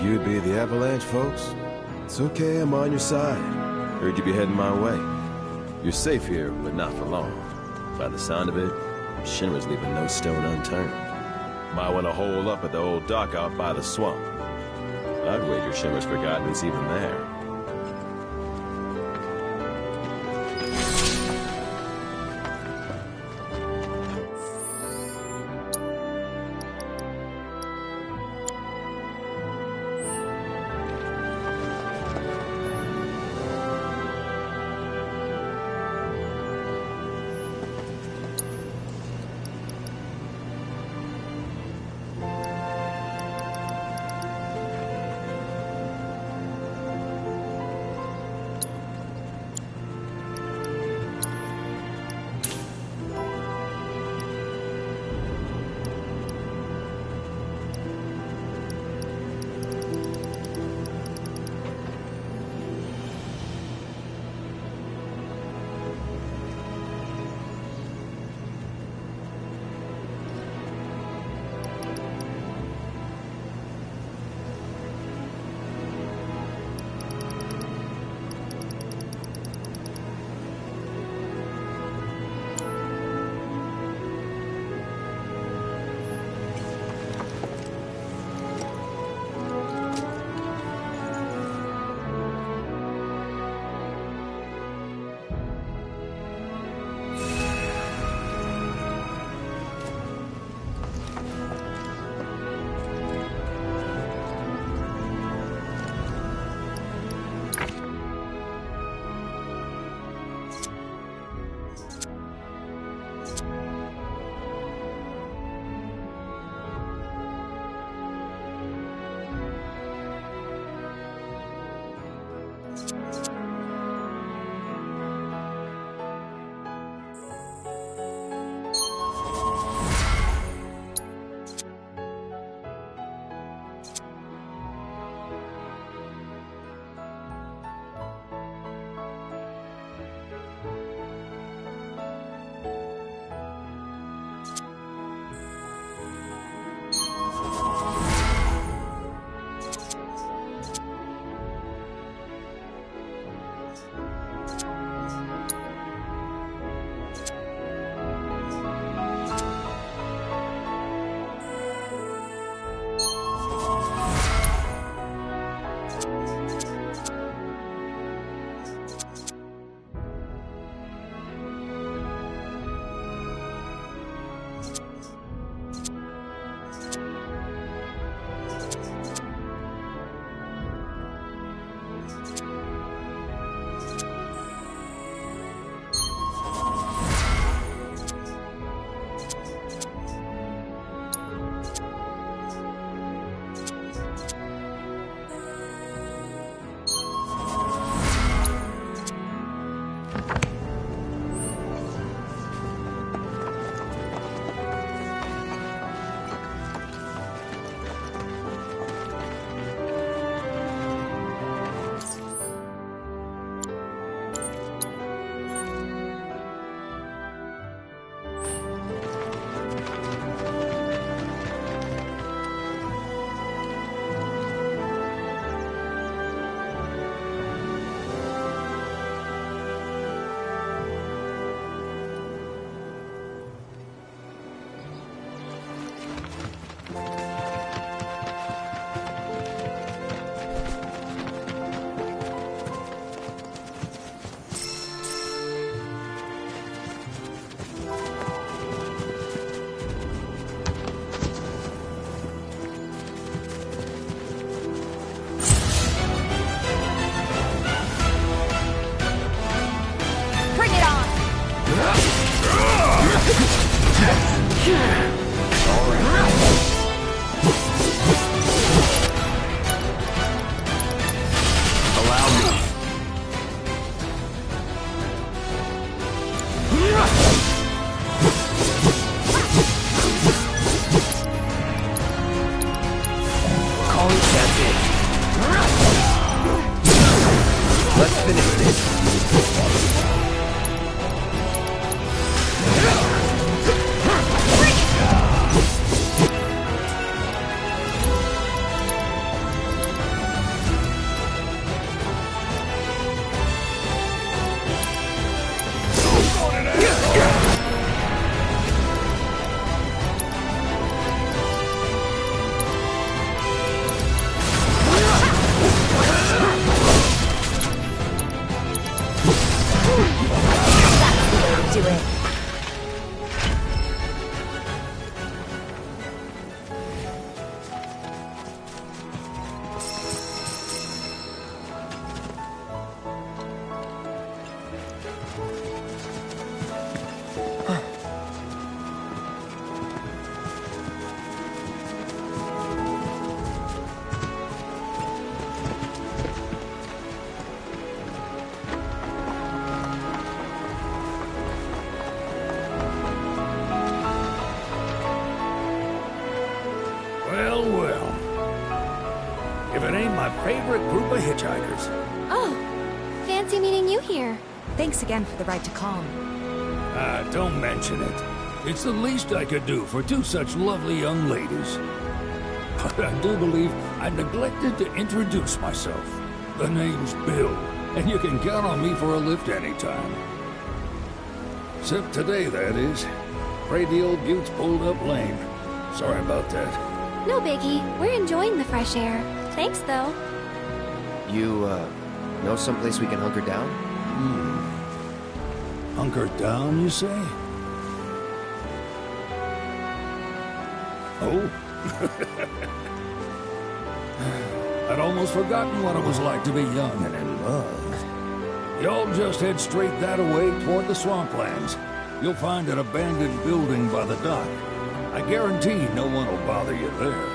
You'd be the Avalanche, folks? It's okay, I'm on your side. Heard you'd be heading my way. You're safe here, but not for long. By the sound of it, Shinra's leaving no stone unturned. Might want to hole up at the old dock out by the swamp. I'd wager Shinra's forgotten it's even there. If it ain't my favorite group of hitchhikers. Oh, fancy meeting you here. Thanks again for the ride to Calm. Don't mention it. It's the least I could do for two such lovely young ladies. But I do believe I neglected to introduce myself. The name's Bill, and you can count on me for a lift anytime. Except today, that is. Afraid the old Butte's pulled up lame. Sorry about that. No biggie. We're enjoying the fresh air. Thanks, though. You, know someplace we can hunker down? Hunker down, you say? Oh? I'd almost forgotten what it was like to be young and in love. Y'all just head straight that away toward the swamplands. You'll find an abandoned building by the dock. I guarantee no one will bother you there.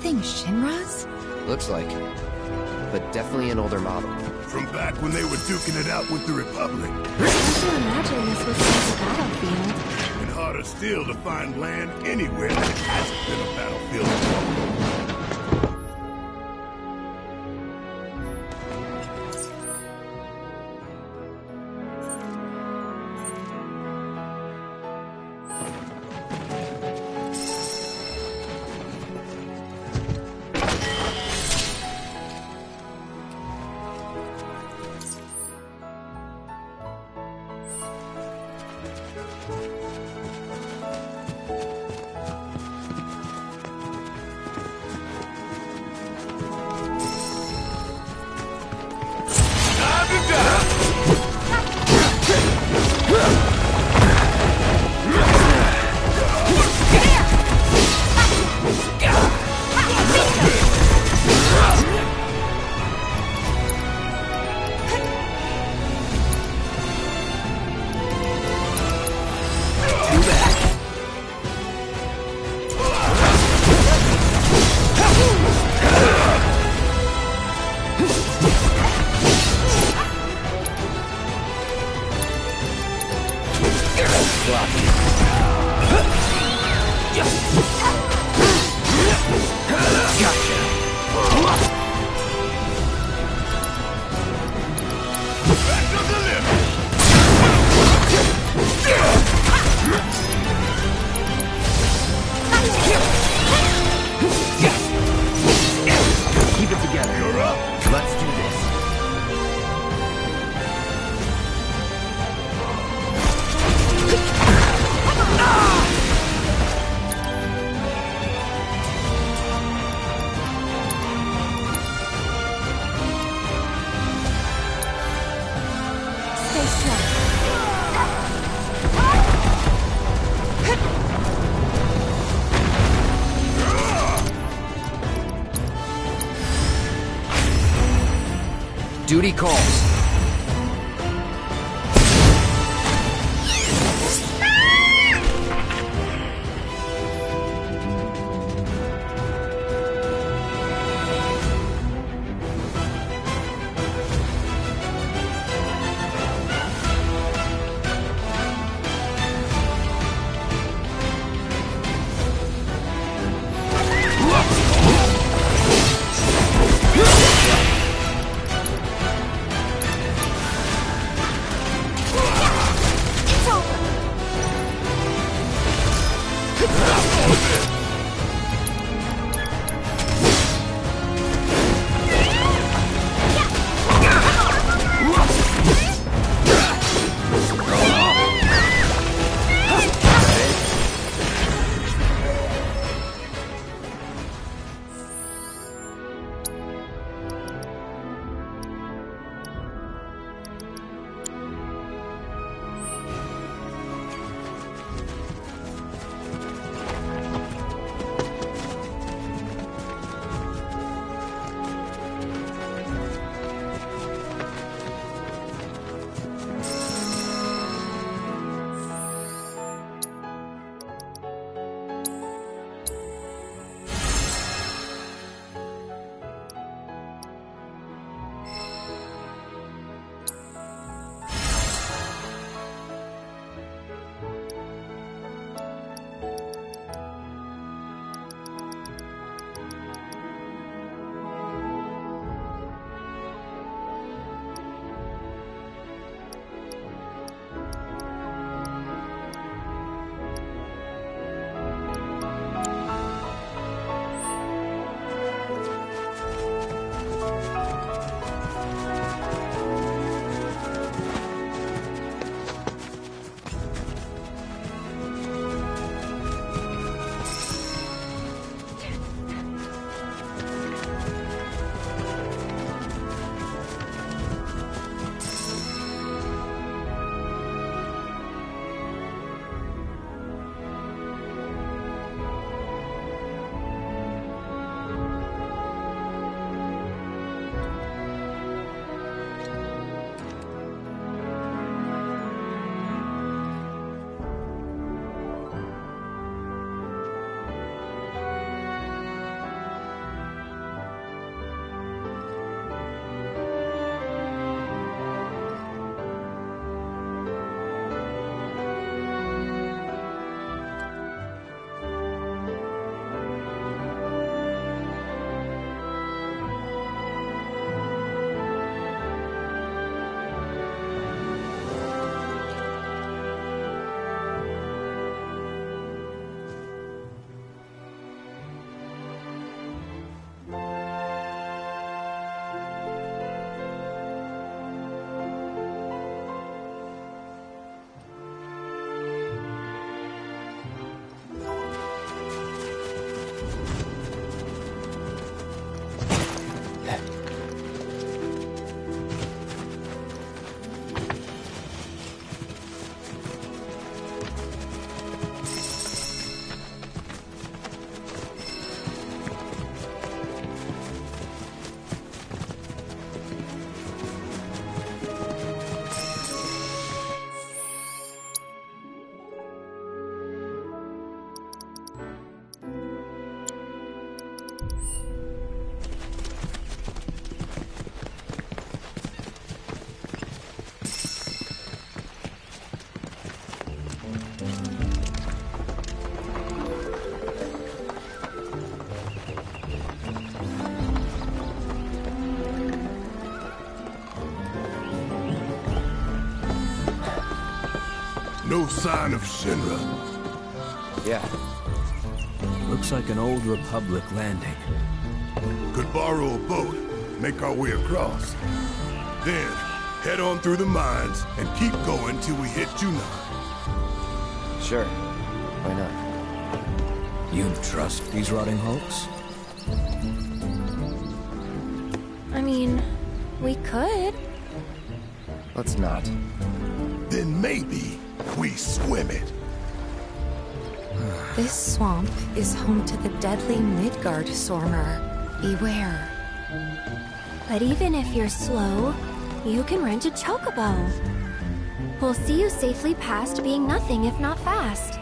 Thing Shinra's? Looks like. But definitely an older model. From back when they were duking it out with the Republic. Hard to imagine this was once a battlefield. And harder still to find land anywhere that hasn't been a battlefield. Keep it together. You're up. Let's do this. Stay strong. Duty calls. No sign of Shinra. Yeah. Looks like an old Republic landing. Could borrow a boat, make our way across. Then, head on through the mines and keep going till we hit Junon. Sure. Why not? You trust these rotting hulks? I mean, we could. Let's not. Then maybe we swim it. This swamp is home to the deadly Midgard Sormer. Beware. But even if you're slow, you can rent a chocobo. We'll see you safely past being nothing if not fast.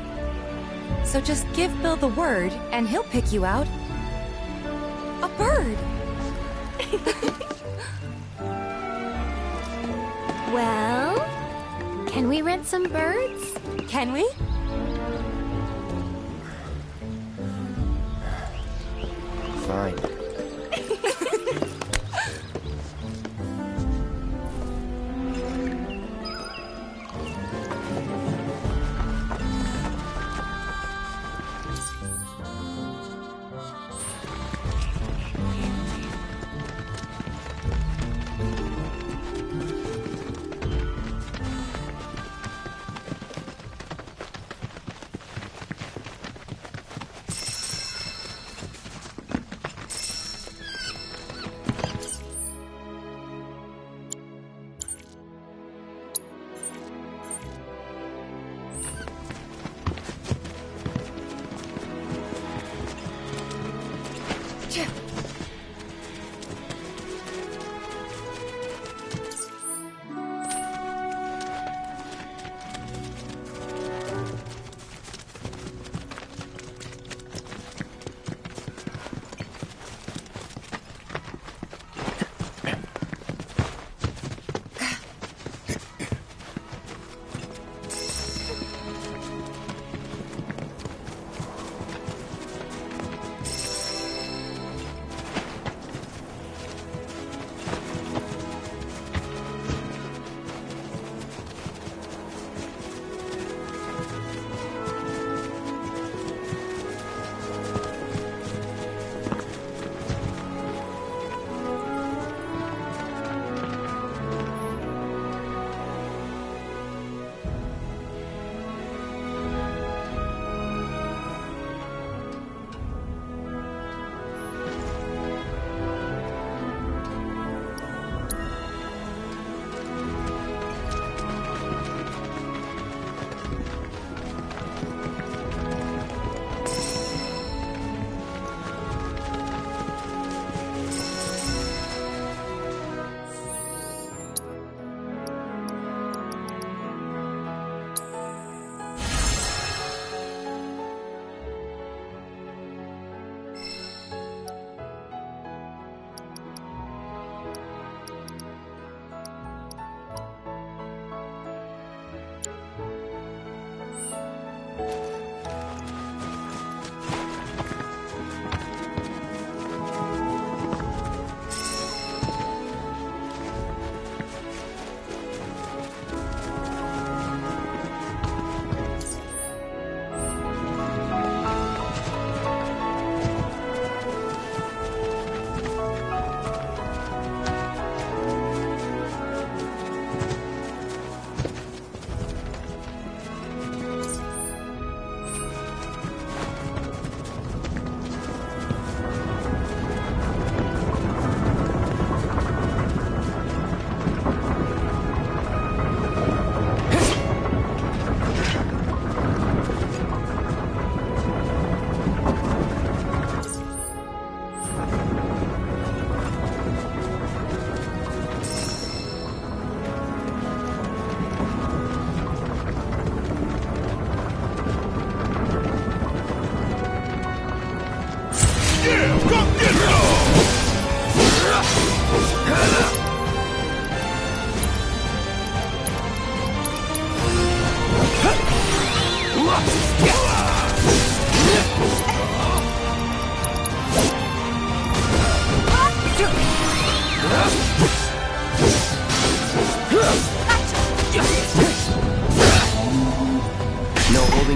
So just give Bill the word, and he'll pick you out. A bird! Well, can we rent some birds? Can we? Fine.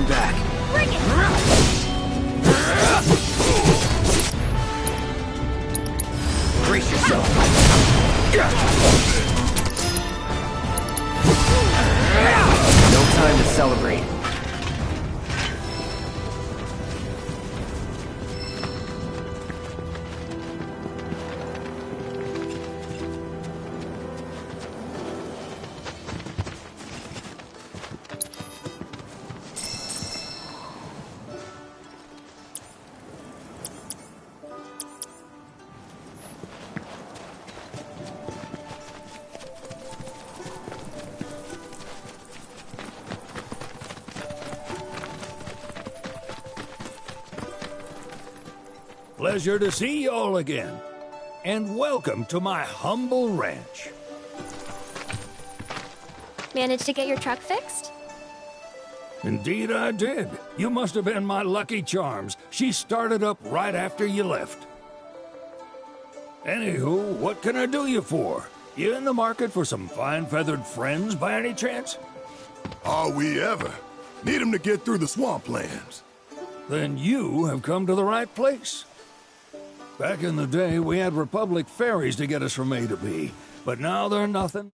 back. Bring it! Brace yourself. No time to celebrate. Pleasure to see you all again. And welcome to my humble ranch. Managed to get your truck fixed? Indeed I did. You must have been my lucky charms. She started up right after you left. Anywho, what can I do you for? You in the market for some fine feathered friends by any chance? Are we ever? Need 'em to get through the swamplands. Then you have come to the right place. Back in the day, we had Republic ferries to get us from A to B, but now they're nothing.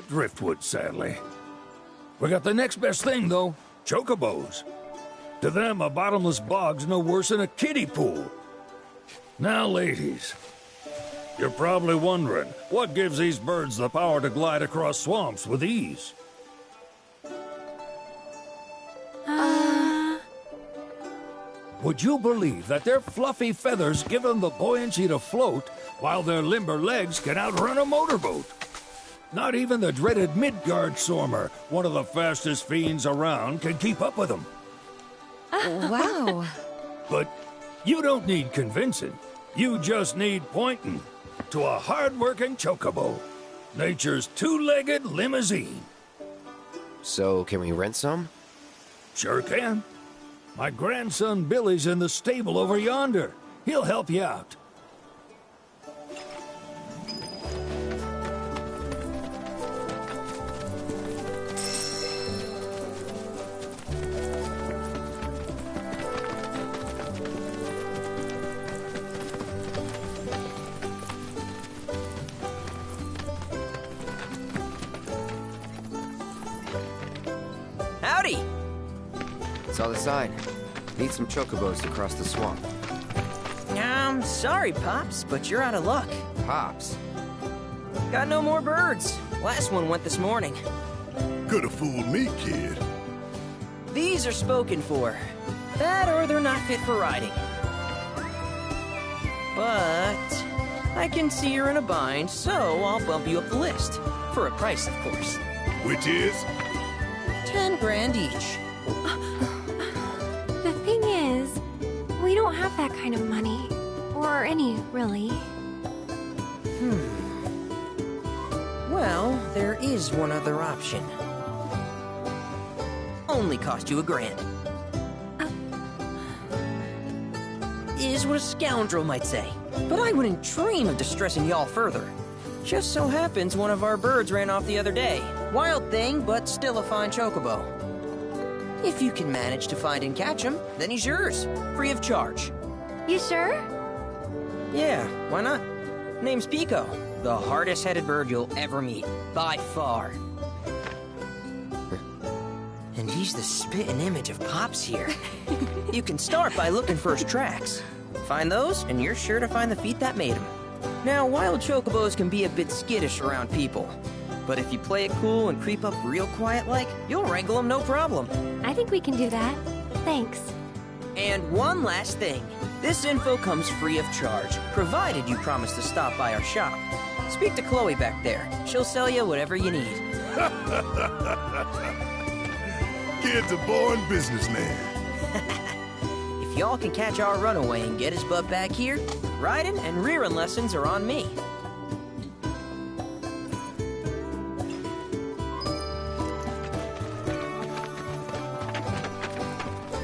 Driftwood, sadly. We got the next best thing, though. Chocobos. To them, a bottomless bog's no worse than a kiddie pool. Now, ladies, you're probably wondering, what gives these birds the power to glide across swamps with ease? Would you believe that their fluffy feathers give them the buoyancy to float, while their limber legs can outrun a motorboat? Not even the dreaded Midgard Stormer, one of the fastest fiends around, can keep up with him. Wow. But you don't need convincing. You just need pointing to a hard-working chocobo. Nature's two-legged limousine. So, can we rent some? Sure can. My grandson Billy's in the stable over yonder. He'll help you out. Howdy! Saw the sign. Need some chocobos to cross the swamp. I'm sorry, Pops, but you're out of luck. Pops. Got no more birds. Last one went this morning. Could have fooled me, kid. These are spoken for. That or they're not fit for riding. But I can see you're in a bind, so I'll bump you up the list. For a price, of course. Which is? 10 grand each. The thing is, we don't have that kind of money. Or any, really. Well, there is one other option. Only cost you $1,000. Is what a scoundrel might say. But I wouldn't dream of distressing y'all further. Just so happens one of our birds ran off the other day. Wild thing, but still a fine chocobo. If you can manage to find and catch him, then he's yours, free of charge. You sure? Yeah, why not? Name's Pico, the hardest-headed bird you'll ever meet, by far. And he's the spitting image of Pops here. You can start by looking for his tracks. Find those, and you're sure to find the feet that made him. Now, wild chocobos can be a bit skittish around people. But if you play it cool and creep up real quiet-like, you'll wrangle them no problem. I think we can do that. Thanks. And one last thing. This info comes free of charge, provided you promise to stop by our shop. Speak to Chloe back there. She'll sell you whatever you need. Kid's a born businessman. If y'all can catch our runaway and get his butt back here, riding and rearing lessons are on me.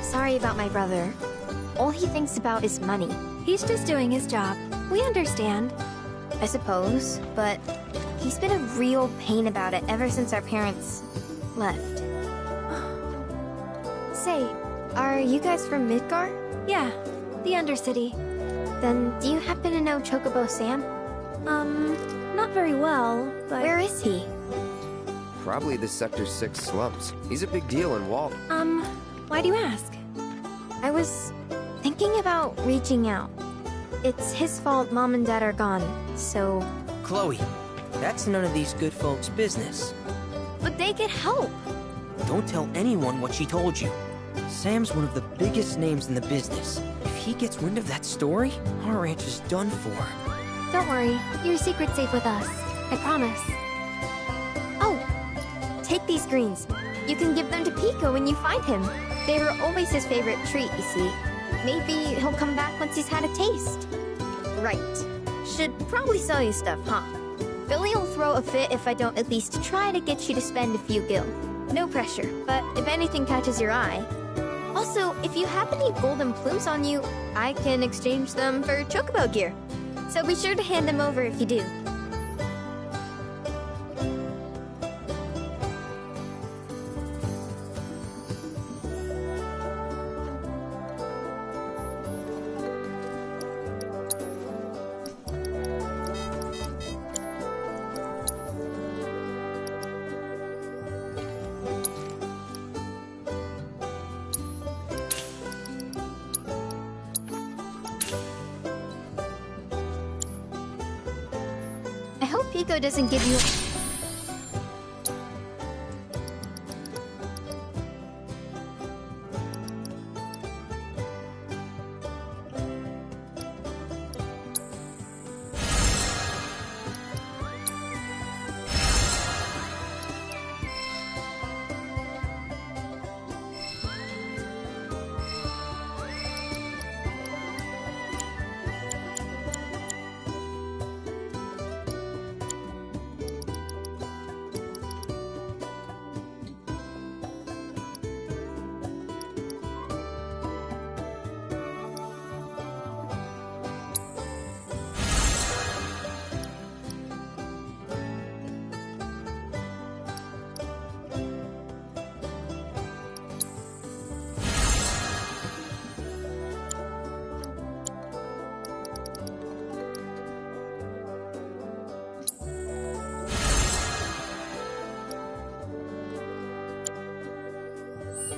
Sorry about my brother. All he thinks about is money. He's just doing his job. We understand. I suppose, but he's been a real pain about it ever since our parents left. Say, are you guys from Midgard? Yeah, the Undercity. Then do you happen to know Chocobo Sam? Not very well, but... Where is he? Probably the Sector 6 slums. He's a big deal in Walt. Why do you ask? I was thinking about reaching out. It's his fault Mom and Dad are gone, so... Chloe, that's none of these good folks' business. But they get help! Don't tell anyone what she told you. Sam's one of the biggest names in the business. If he gets wind of that story, our ranch is done for. Don't worry, your secret's safe with us. I promise. Oh! Take these greens. You can give them to Pico when you find him. They were always his favorite treat, you see. Maybe he'll come back once he's had a taste. Right. Should probably sell you stuff, huh? Billy will throw a fit if I don't at least try to get you to spend a few gil. No pressure, but if anything catches your eye... Also, if you have any golden plumes on you, I can exchange them for chocobo gear. So be sure to hand them over if you do. I hope Pico doesn't give you...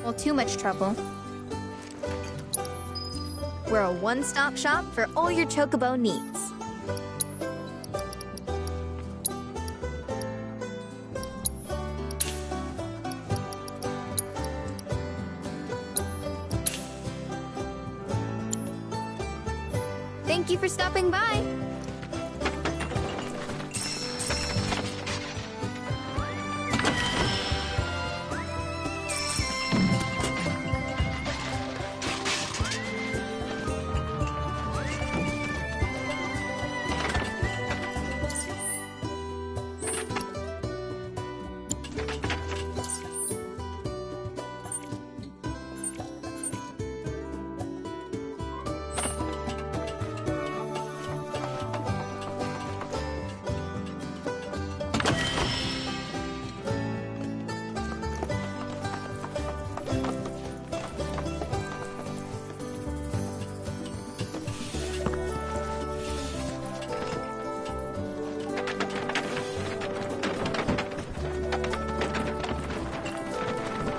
Well, too much trouble. We're a one-stop shop for all your chocobo needs. Thank you for stopping by.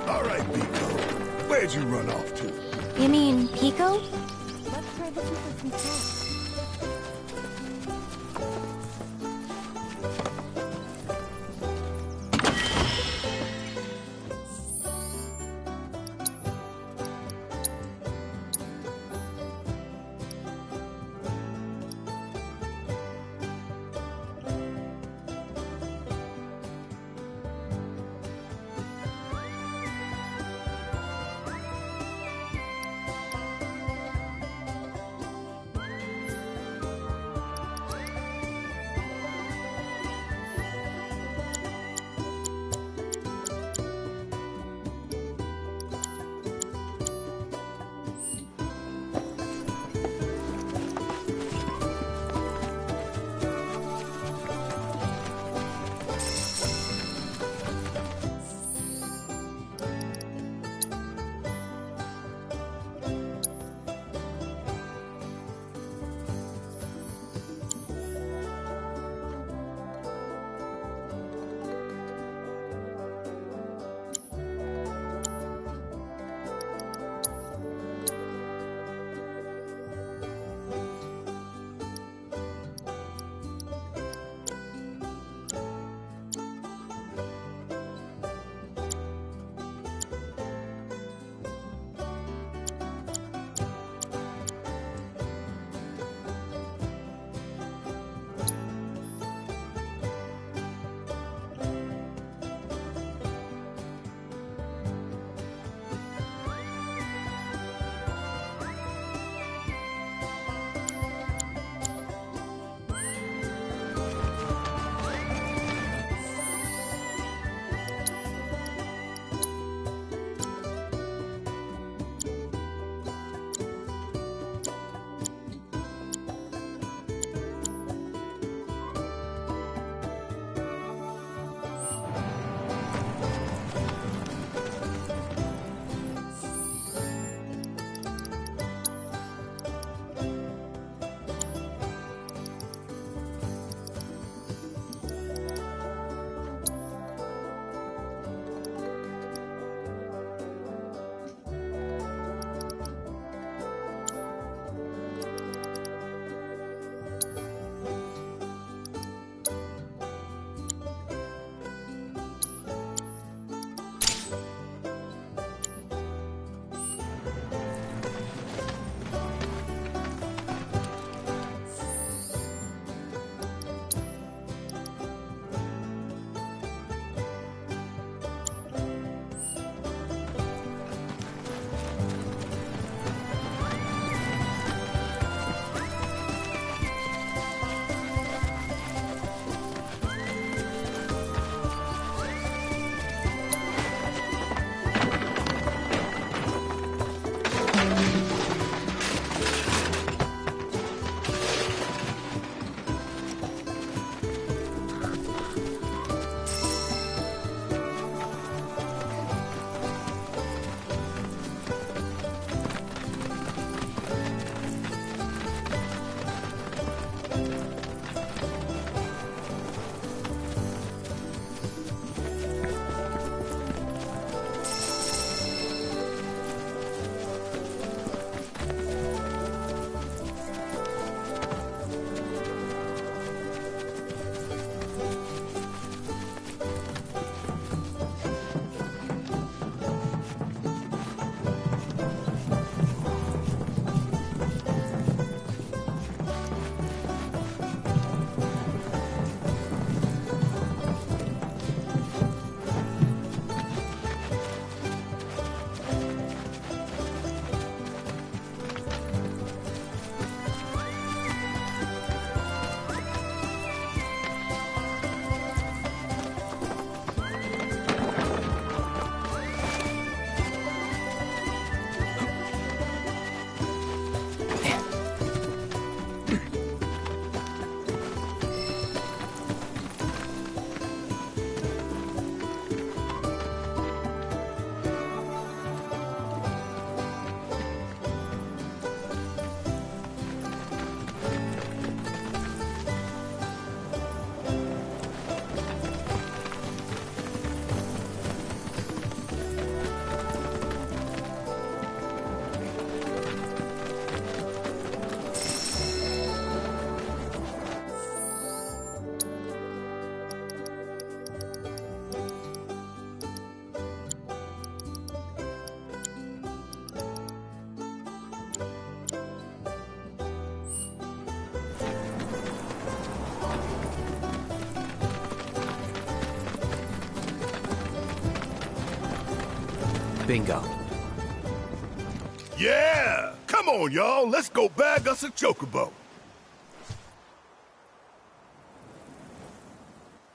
All right, Pico. Where'd you run off to? You mean Pico? Let's try looking for some tracks. Bingo. Yeah! Come on, y'all. Let's go bag us a chocobo.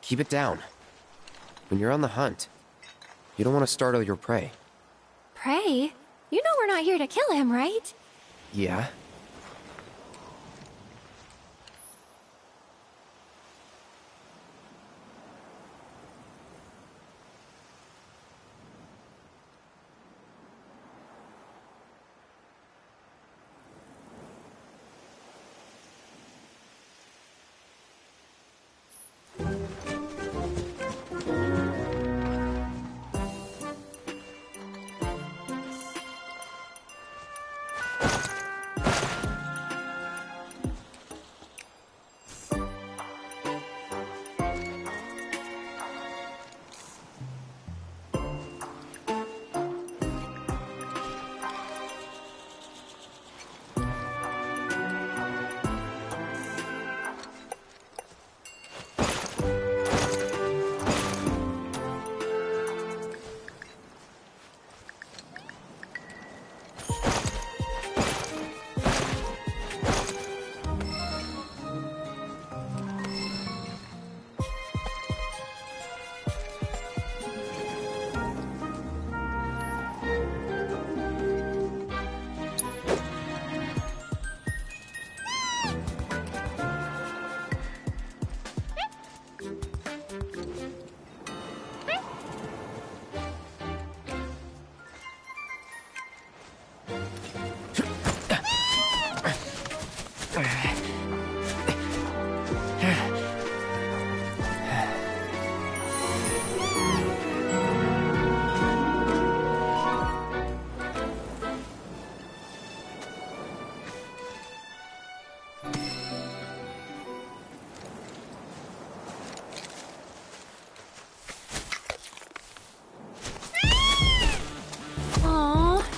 Keep it down. When you're on the hunt, you don't want to startle your prey. Prey? You know we're not here to kill him, right? Yeah?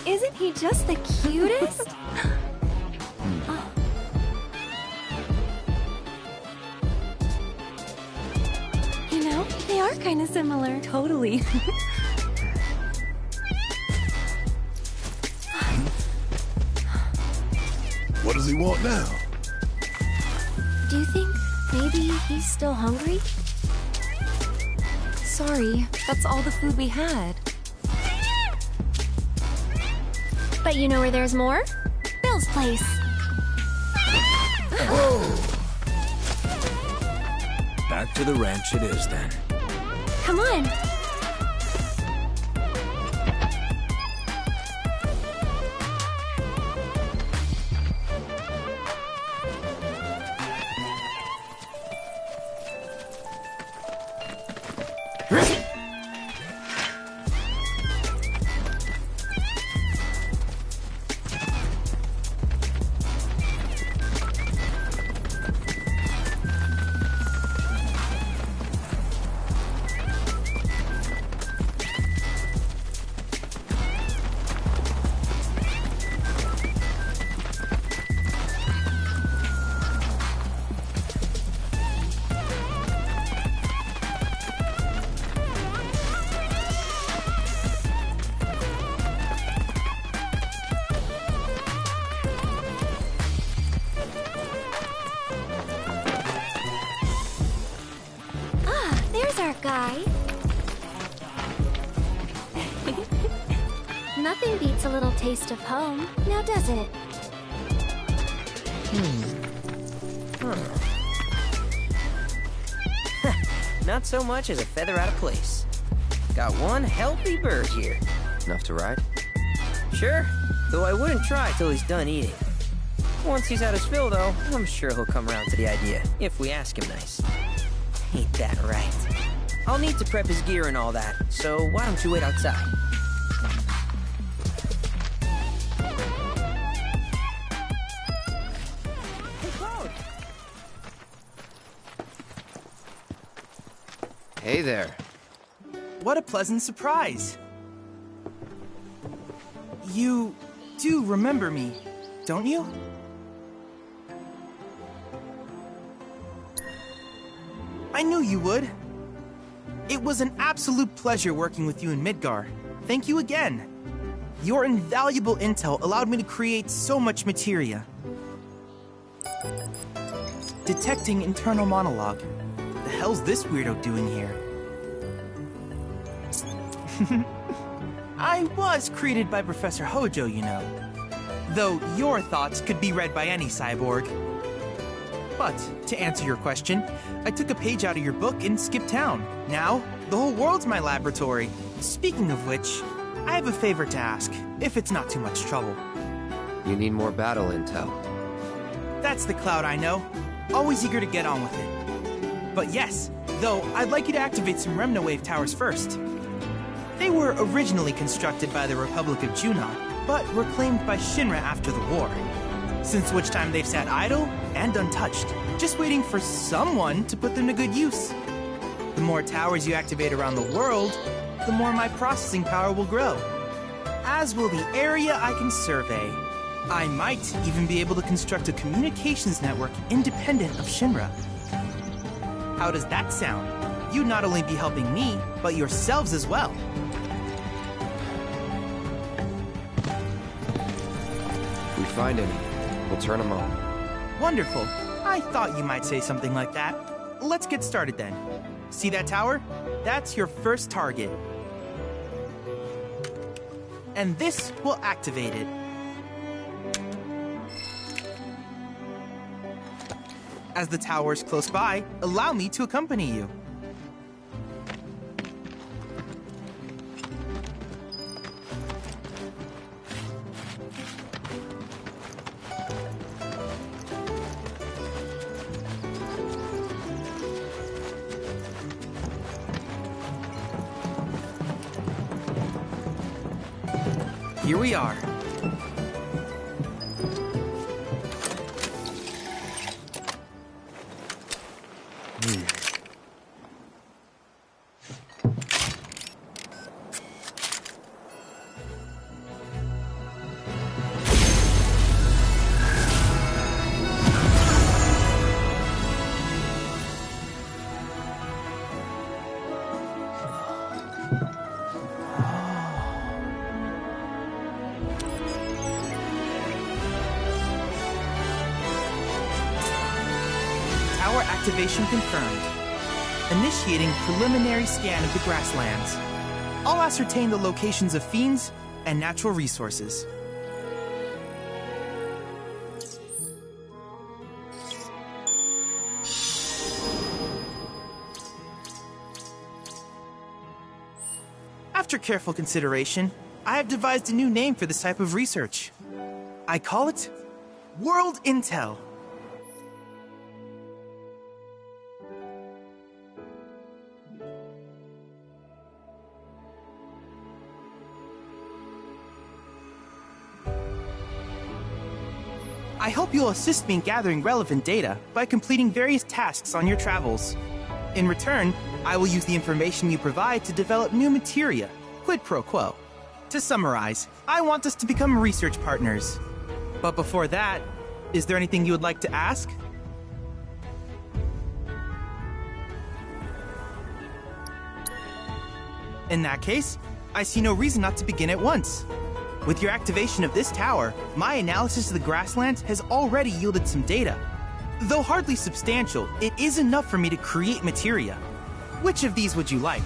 Isn't he just the cutest? You know, they are kind of similar. Totally. What does he want now? Do you think maybe he's still hungry? Sorry, that's all the food we had. But you know where there's more? Bill's place. Back to the ranch it is then. Come on. Guy. Nothing beats a little taste of home, now does it? Not so much as a feather out of place. Got one healthy bird here. Enough to ride? Sure, though I wouldn't try till he's done eating. Once he's had his fill, though, I'm sure he'll come around to the idea, if we ask him nice. Ain't that right? I'll need to prep his gear and all that, so why don't you wait outside? Hey, Cloud! Hey there. What a pleasant surprise. You do remember me, don't you? I knew you would. It was an absolute pleasure working with you in Midgar. Thank you again. Your invaluable intel allowed me to create so much materia. Detecting internal monologue. The hell's this weirdo doing here? I was created by Professor Hojo, you know. Though your thoughts could be read by any cyborg. But, to answer your question, I took a page out of your book and skipped town. Now, the whole world's my laboratory. Speaking of which, I have a favor to ask, if it's not too much trouble. You need more battle intel. That's the Cloud I know. Always eager to get on with it. But yes, though, I'd like you to activate some Remna Wave towers first. They were originally constructed by the Republic of Junon, but reclaimed by Shinra after the war. Since which time they've sat idle and untouched, just waiting for someone to put them to good use. The more towers you activate around the world, the more my processing power will grow. As will the area I can survey. I might even be able to construct a communications network independent of Shinra. How does that sound? You'd not only be helping me, but yourselves as well. If we find any, we'll turn them on. Wonderful. I thought you might say something like that. Let's get started then. See that tower? That's your first target. And this will activate it. As the tower's close by, allow me to accompany you. Here we are. Tower activation confirmed. Initiating preliminary scan of the grasslands. I'll ascertain the locations of fiends and natural resources. After careful consideration, I have devised a new name for this type of research. I call it World Intel. I hope you'll assist me in gathering relevant data by completing various tasks on your travels. In return, I will use the information you provide to develop new materia, quid pro quo. To summarize, I want us to become research partners. But before that, is there anything you would like to ask? In that case, I see no reason not to begin at once. With your activation of this tower, my analysis of the grasslands has already yielded some data. Though hardly substantial, it is enough for me to create materia. Which of these would you like?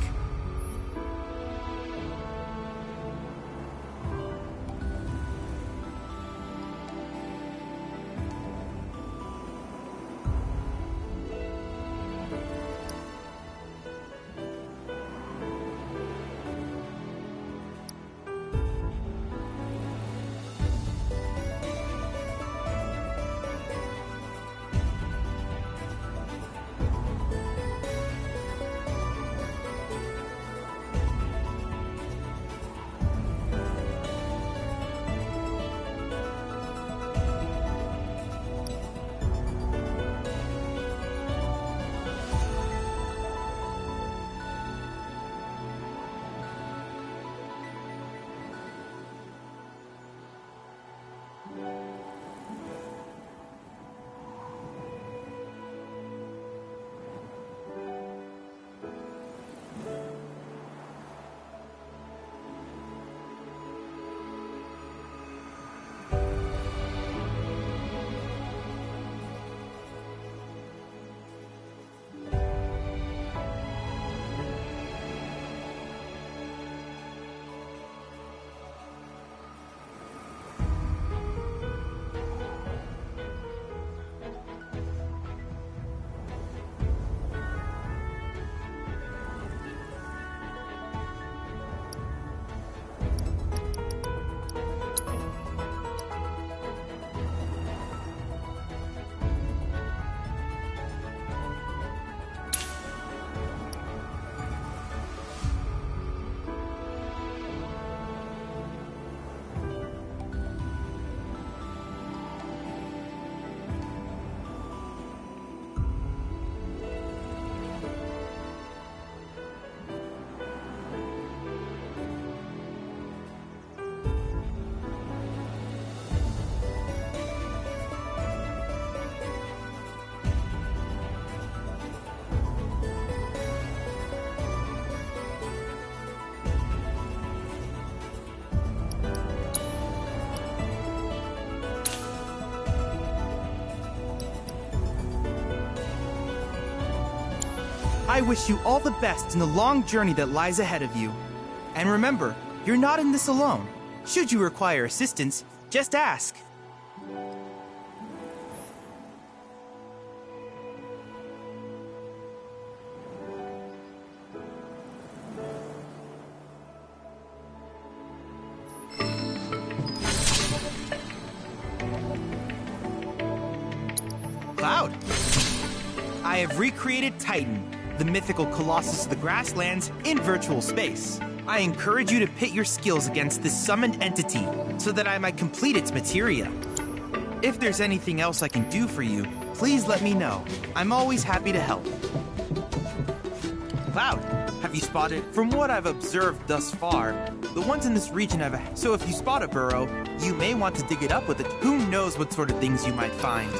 I wish you all the best in the long journey that lies ahead of you. And remember, you're not in this alone. Should you require assistance, just ask. Cloud! I have recreated Titan, the mythical colossus of the grasslands, in virtual space. I encourage you to pit your skills against this summoned entity so that I might complete its materia. If there's anything else I can do for you, please let me know. I'm always happy to help. Cloud, have you spotted? From what I've observed thus far, the ones in this region have a... So if you spot a burrow, you may want to dig it up with it. Who knows what sort of things you might find.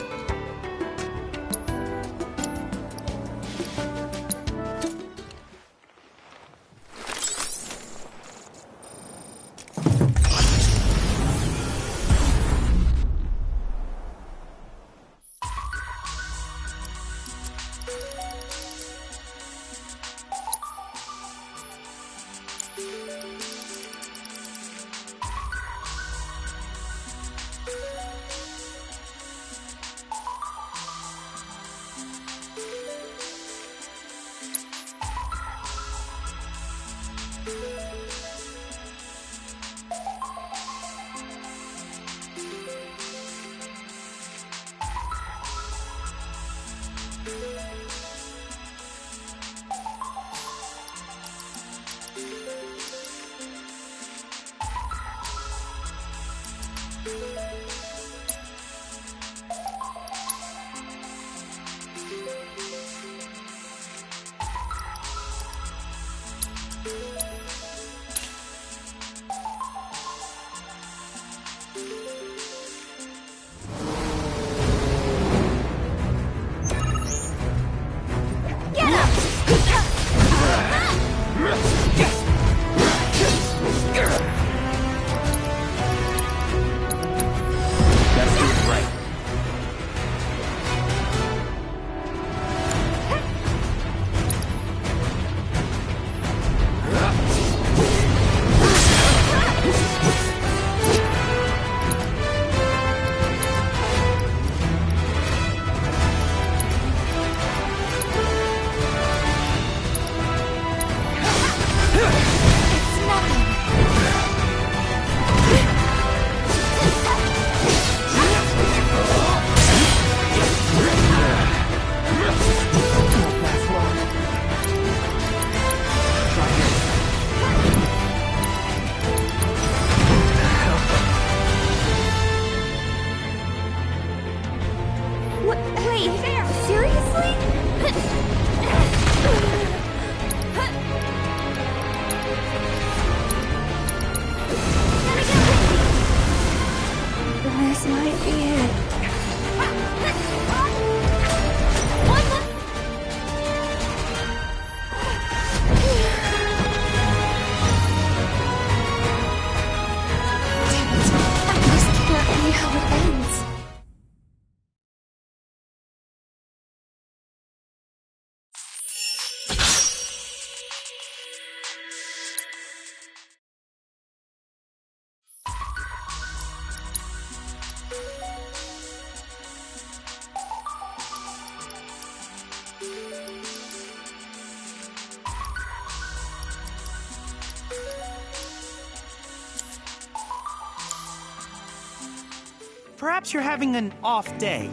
Perhaps you're having an off day.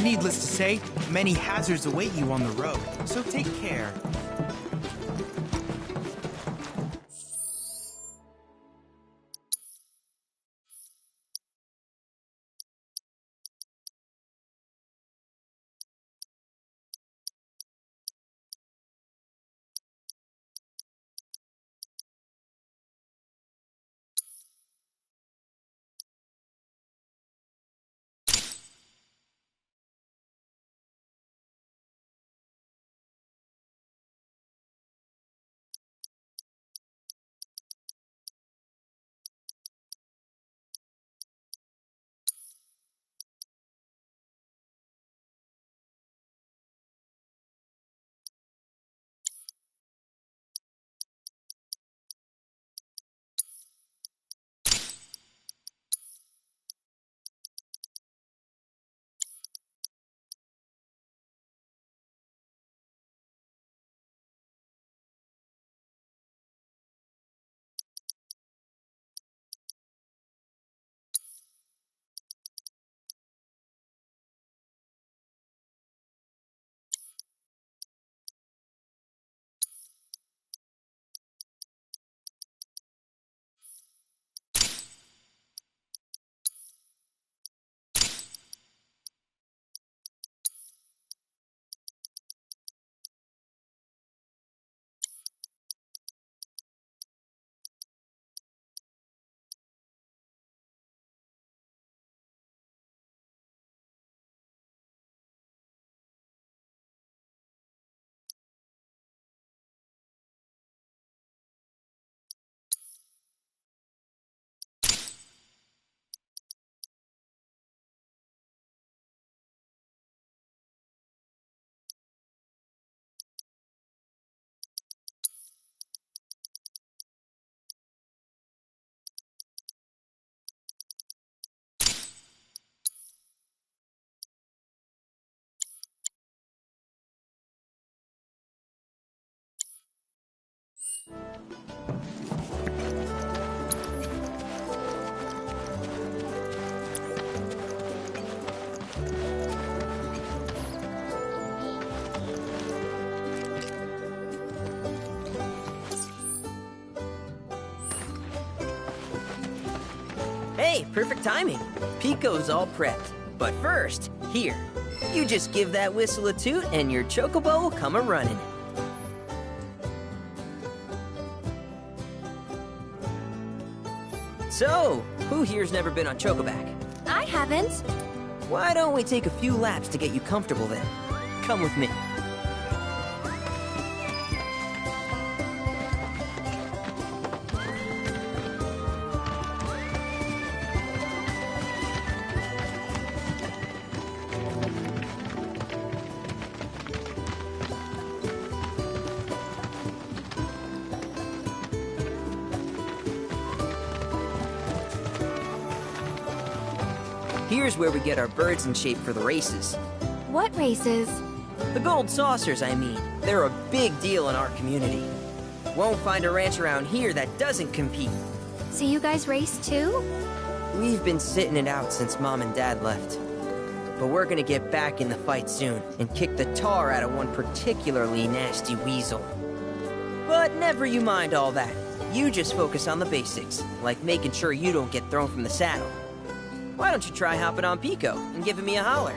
Needless to say, many hazards await you on the road, so take care. Hey, perfect timing. Pico's all prepped. But first, here. You just give that whistle a toot and your chocobo will come a-running. So, who here's never been on Chocoback? I haven't. Why don't we take a few laps to get you comfortable then? Come with me. Here's where we get our birds in shape for the races. What races? The gold saucers, I mean. They're a big deal in our community. Won't find a ranch around here that doesn't compete. So you guys race too? We've been sitting it out since Mom and Dad left. But we're gonna get back in the fight soon and kick the tar out of one particularly nasty weasel. But never you mind all that. You just focus on the basics, like making sure you don't get thrown from the saddle. Why don't you try hopping on Pico and giving me a holler?